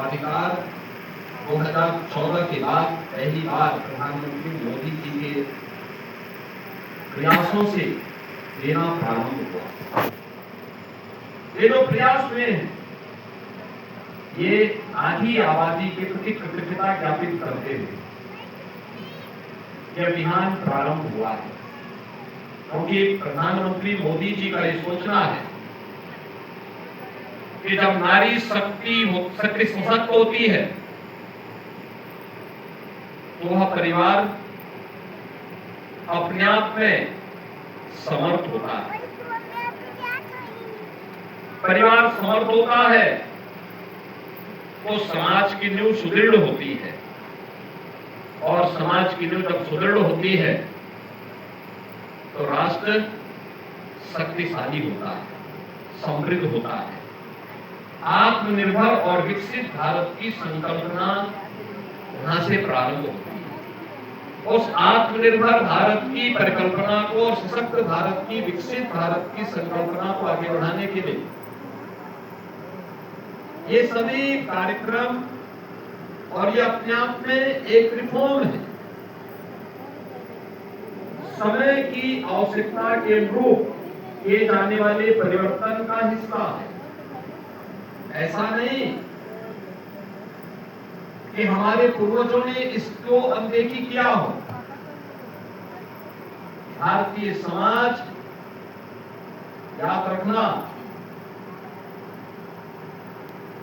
अधिकार 2014 के बाद पहली बार प्रधानमंत्री मोदी जी के प्रयासों से देना प्रारंभ हुआ। ये जो प्रयास हुए हैं ये आधी आबादी के प्रति कृतज्ञता ज्ञापित करते हुए यह अभियान प्रारंभ हुआ है, क्योंकि प्रधानमंत्री मोदी जी का ये सोचना है कि जब नारी शक्ति सशक्त होती है तो वह परिवार अपने आप में समर्थ होता है। परिवार समर्थ होता है तो समाज की नींव सुदृढ़ होती है, और समाज की नींव जब सुदृढ़ होती है तो राष्ट्र शक्तिशाली होता है, समृद्ध होता है। आत्मनिर्भर और विकसित भारत की संकल्पना वहां से प्रारंभ होती है। उस आत्मनिर्भर भारत की परिकल्पना को और सशक्त भारत की, विकसित भारत की संकल्पना को आगे बढ़ाने के लिए ये सभी कार्यक्रम और ये अपने आप में एक रिफॉर्म है, समय की आवश्यकता के अनुरूप किए जाने वाले परिवर्तन का हिस्सा है। ऐसा नहीं कि हमारे पूर्वजों ने इसको अनदेखी किया हो। भारतीय समाज, याद रखना,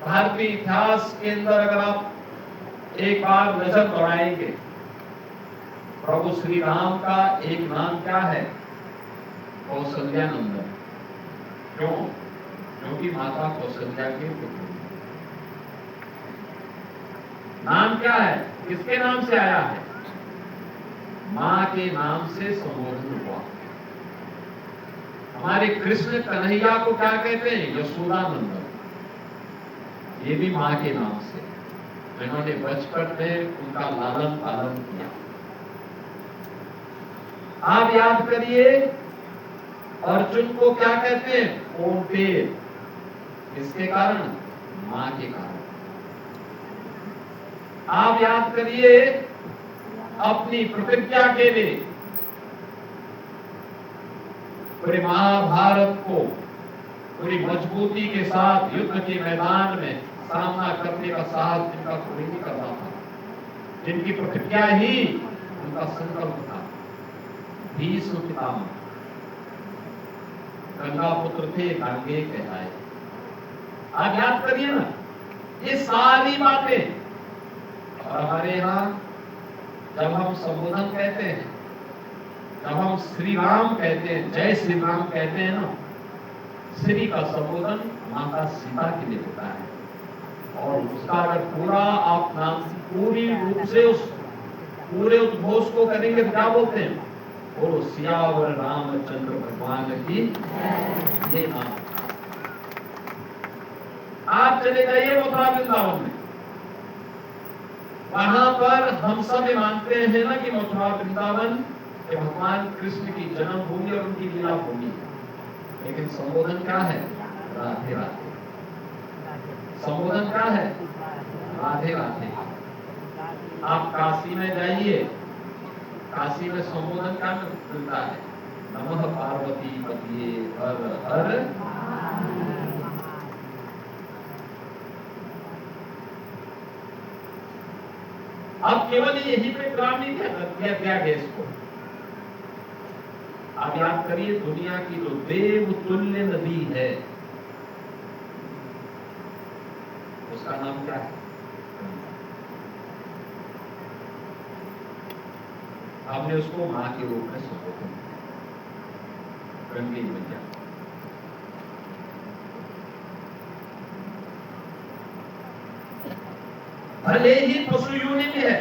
भारतीय इतिहास के अंदर अगर आप एक बार नजर दौड़ाएंगे, प्रभु श्री राम का एक नाम क्या है? कौशल्या नंदन। क्यों? क्योंकि माता कौशल्या के पुत्र। नाम क्या है? किसके नाम से आया है? मां के नाम से संबोधन हुआ। हमारे कृष्ण कन्हैया को क्या कहते हैं? यशोदा नंदन। ये भी मां के नाम से, जिन्होंने बचपन में उनका लालन पालन किया। आप याद करिए, अर्जुन को क्या कहते हैं? कौंतेय। किसके कारण? मां के कारण। आप याद करिए, अपनी प्रतिज्ञा के लिए पूरे महाभारत को पूरी मजबूती के साथ युद्ध के मैदान में सामना करने का साहस जिनका कोई नहीं करता था, जिनकी प्रतिज्ञा ही उनका संकल्प था, भीष्म पितामह, गंगा पुत्र थे, गांगे कहलाए। आप याद करिए ना, ये सारी बातें। और हमारे यहां जब हम संबोधन कहते हैं, जब हम श्री राम कहते हैं, जय श्री राम कहते हैं ना, श्री का संबोधन माता सीता के लिए होता है, और उसका अगर पूरा आप नाम पूरी रूप से उस पूरे उद्घोष को करेंगे तो क्या बोलते हैं? बोलो सियावर रामचंद्र भगवान की ये नाम। आप चले जाइए मथुरा वृंदावन में, वहां पर हम सब मानते हैं ना कि मथुरा वृंदावन ये भगवान कृष्ण की जन्मभूमि और उनकी लीला भूमि है, लेकिन संबोधन क्या है? राधे राधे। संबोधन क्या है? राधे राधे। आप काशी में जाइए, काशी में संबोधन क्या मिलता है? नमः पार्वती पतिये हर हर। अब केवल यही पे काम नहीं किया गया इसको। आप याद करिए, दुनिया की जो देव तुल्य नदी है उसका नाम क्या है? आपने उसको मां के रूप में संबोधन किया, गंगे मैया। भले ही पशु योनि में है,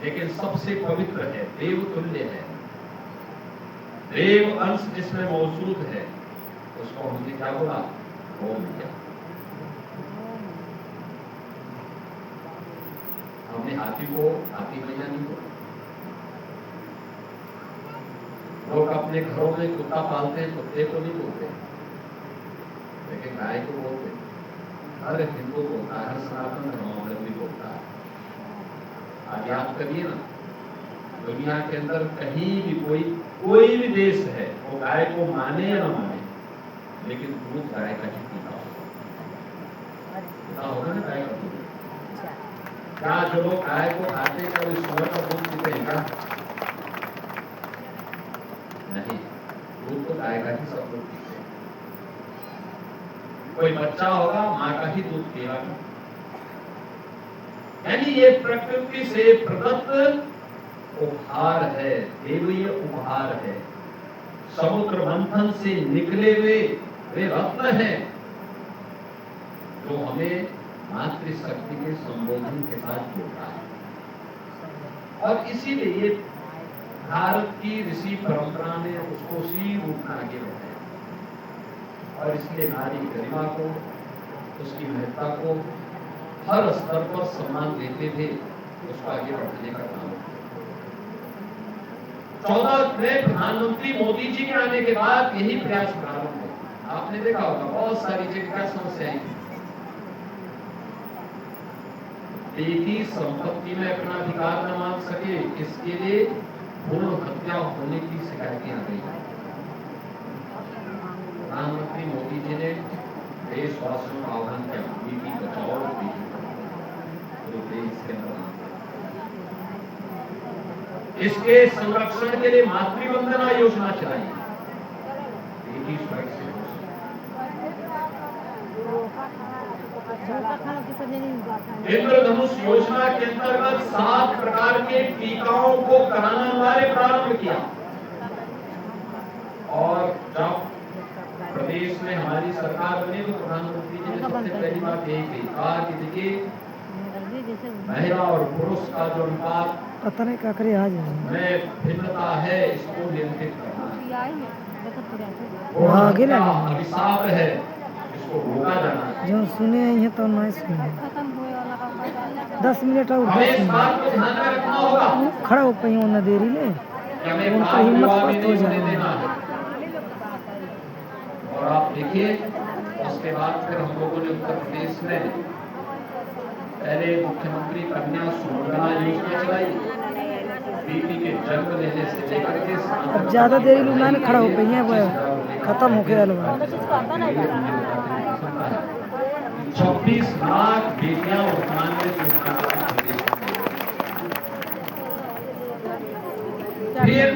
लेकिन सबसे पवित्र है, देव तुल्य है, देव अंश जिसमें मौजूद है, उसको हमने क्या बोला? गौ मैया। हमने हाथी को हाथी मैया नहीं बोला। लोग अपने घरों में कुत्ता पालते हैं, कुत्ते को नहीं बोलते, लेकिन गाय को बोलते हैं। हर हिंदू को होता है, हर सनातन धर्मावलंबी को होता है। आप याद करिए ना, दुनिया के अंदर कहीं भी कोई भी देश है, वो गाय को माने या ना माने, लेकिन दूध गाय का ही पीता होगा ना, गाय का दूध। क्या जो लोग गाय को खाते हैं वो सुअर का दूध पीते हैं क्या? नहीं, दूध तो गाय का ही सब लोग पीते हैं। कोई बच्चा होगा माँ का ही दूध पिएगा। यानी ये प्रकृति से प्रदत्त उपहार है, देवीय उपहार है। समुद्र मंथन से निकले हुए वे रत्न हैं जो हमें मातृशक्ति के संबोधन के साथ जोड़ता है। और इसीलिए ये भारत की ऋषि परंपरा ने उसको उसी रूप में आगे बढ़ाया। और इसलिए नारी गरिमा को, उसकी महत्ता को हर स्तर पर सम्मान देते थे, उसको आगे बढ़ाने का काम। 14 में प्रधानमंत्री मोदी जी के आने के बाद यही प्रयास प्रारंभ हुआ। आपने देखा होगा बहुत सारी जगह समस्याएं, बेटी संपत्ति में अपना अधिकार न मान सके, इसके लिए भ्रूण हत्या होने की शिकायतें आ गई। प्रधानमंत्री मोदी जी ने देशवासियों का आह्वान किया, बेटी बचाओ बेटी पढ़ाओ, देश के अंदर। इसके संरक्षण के लिए मातृवंदना योजना चलाई, बेटी सुरक्षित। इंद्रधनुष योजना के अंतर्गत 7 प्रकार के टीकाओं को कराना हमारे प्रारंभ किया। और जब प्रदेश में हमारी सरकार बनी तो प्रधानमंत्री जी ने सबसे पहली बात यही कहा कि देखिए, महिला और पुरुष का जो अनुपात पता नहीं क्या करे आज में भिन्नता है, इसको नियंत्रित करना है। अभिशाप है, इसको रोका जाना है। जो सुने हैं तो नहीं सुने। 10 मिनट और हमें इस बात को ध्यान में रखना होगा, खड़ा हो पाई ना देरी ले, उनका हिम्मत मस्त हो जाए। और आप देखिए, उसके बाद फिर हम लोगों ने उत्तर प्रदेश में पहले मुख्यमंत्री कन्या सुमंगला योजना चलाई, बेटी के जन्म लेने से लेकर के। अब ज्यादा देरी लोग ना खड़ा हो पाई है, वो खत्म हो गया। 24 लाख बेटियां वर्तमान में। फिर